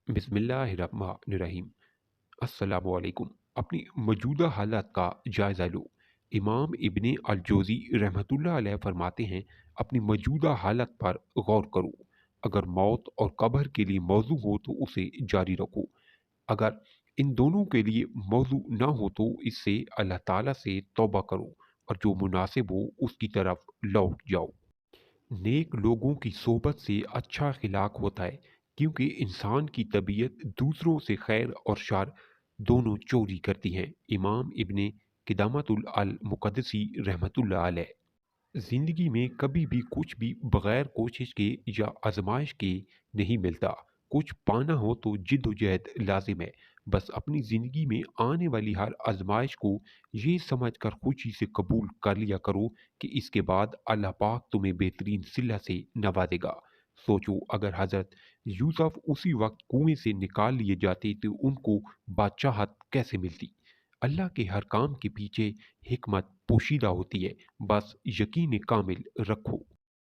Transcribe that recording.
बिस्मिल्लाहिर्रहमानिर्रहीम। अस्सलामु अलैकुम। अपनी मौजूदा हालात का जायज़ा लो। इमाम इब्ने अल-जौज़ी रहमतुल्लाह अलैह फरमाते हैं, अपनी मौजूदा हालत पर गौर करो। अगर मौत और कब्र के लिए मौजू हो तो उसे जारी रखो। अगर इन दोनों के लिए मौजू ना हो तो इससे अल्लाह ताला से तौबा करो और जो मुनासिब हो उसकी तरफ लौट जाओ। नेक लोगों की सोबत से अच्छा अखलाक होता है, क्योंकि इंसान की तबीयत दूसरों से खैर और शर दोनों चोरी करती है। इमाम इब्ने किदामतुल अल मुक़द्दसी रहमतुल्लाह अलैह। जिंदगी में कभी भी कुछ भी बगैर कोशिश के या आजमाइश के नहीं मिलता। कुछ पाना हो तो जिद्दोजहद लाजिम है। बस अपनी जिंदगी में आने वाली हर आजमाइश को ये समझकर खुशी से कबूल कर लिया करो कि इसके बाद अल्लाह पाक तुम्हें बेहतरीन सिला से नवाजेगा। सोचो, अगर हजरत यूसुफ उसी वक्त कुएं से निकाल लिए जाते तो उनको बादशाहत कैसे मिलती। अल्लाह के हर काम के पीछे हिकमत पोशीदा होती है। बस यकीन कामिल रखो।